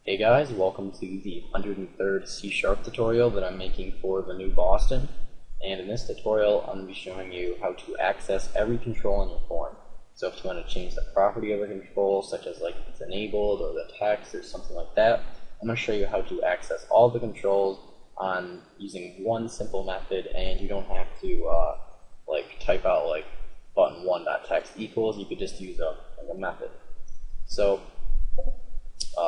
Hey guys, welcome to the 103rd C# tutorial that I'm making for the new Boston. And in this tutorial, I'm going to be showing you how to access every control in your form. So if you want to change the property of a control, such as like if it's enabled or the text or something like that, I'm going to show you how to access all the controls on using one simple method, and you don't have to type out like button1.text equals. You could just use a method. So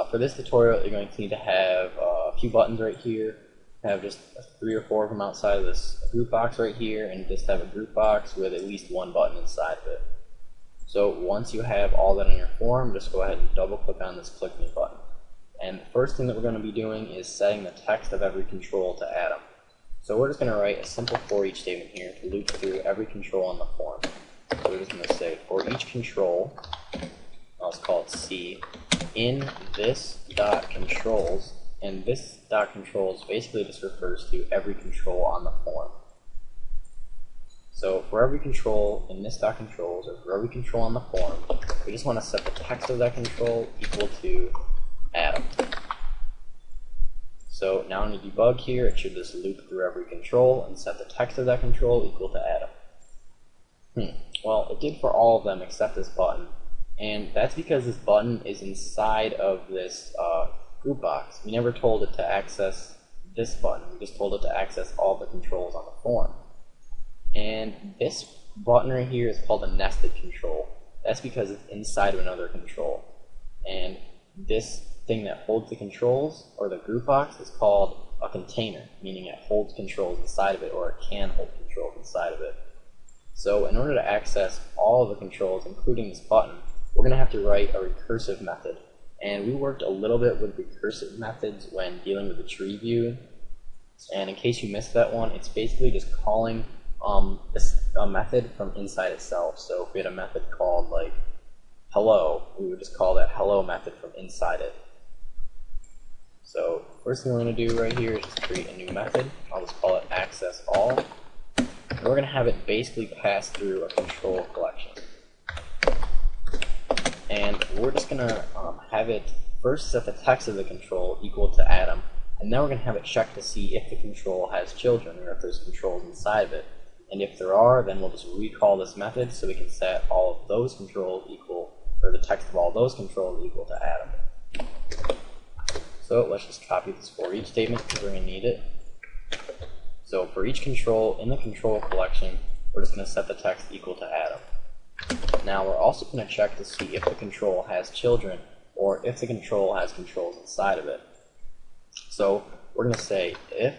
for this tutorial, you're going to need to have a few buttons right here, have just 3 or 4 of them outside of this group box right here, and just have a group box with at least one button inside of it. So once you have all that in your form, just go ahead and double click on this click me button. And the first thing that we're going to be doing is setting the text of every control to Atom. So we're just going to write a simple for each statement here to loop through every control on the form. So we're just going to say for each control, let's call it C, in this dot controls, and this dot controls basically just refers to every control on the form. So for every control in this dot controls, or for every control on the form, we just want to set the text of that control equal to Atom. So now when you debug here, it should just loop through every control and set the text of that control equal to Atom. Well, it did for all of them except this button. And that's because this button is inside of this group box. We never told it to access this button. We just told it to access all the controls on the form. And this button right here is called a nested control. That's because it's inside of another control. And this thing that holds the controls, or the group box, is called a container, meaning it holds controls inside of it, or it can hold controls inside of it. So in order to access all of the controls, including this button, we're going to have to write a recursive method. And we worked a little bit with recursive methods when dealing with the tree view. And in case you missed that one, it's basically just calling a method from inside itself. So if we had a method called like hello, we would just call that hello method from inside it. So first thing we're going to do right here is just create a new method. I'll just call it access all. And we're going to have it basically pass through a control collection. And we're just going to have it first set the text of the control equal to Atom, and then we're going to have it check to see if the control has children, or if there's controls inside of it. And if there are, then we'll just recall this method so we can set all of those controls equal, or the text of all those controls equal to Atom. So let's just copy this for each statement because we're going to need it. So for each control in the control collection, we're just going to set the text equal to Atom. Now we're also going to check to see if the control has children, or if the control has controls inside of it. So we're going to say if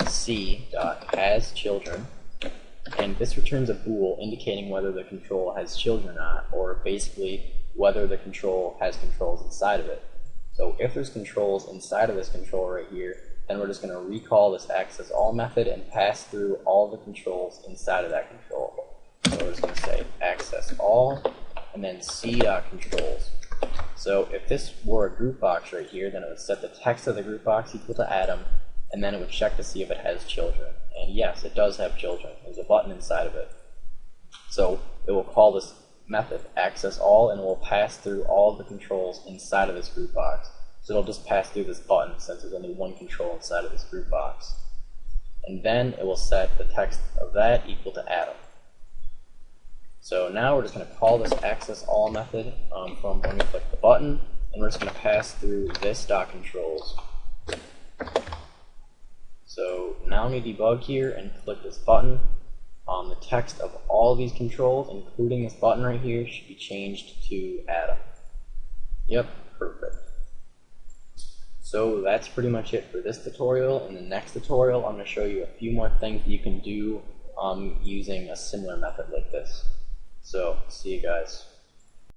C.has_children, and this returns a bool indicating whether the control has children or not, or basically whether the control has controls inside of it. So if there's controls inside of this control right here, then we're just going to recall this access all method and pass through all the controls inside of that control. So we're just going to say access all, and then C.controls. So if this were a group box right here, then it would set the text of the group box equal to Atom, and then it would check to see if it has children. And yes, it does have children. There's a button inside of it. So it will call this method access all, and it will pass through all the controls inside of this group box. So it'll just pass through this button since there's only one control inside of this group box. And then it will set the text of that equal to Atom. So now we're just going to call this access all method from when we click the button, and we're just going to pass through this dot controls. So now when we debug here and click this button, the text of all of these controls, including this button right here, should be changed to Atom. Yep, perfect. So that's pretty much it for this tutorial. In the next tutorial, I'm going to show you a few more things that you can do using a similar method like this. So, see you guys.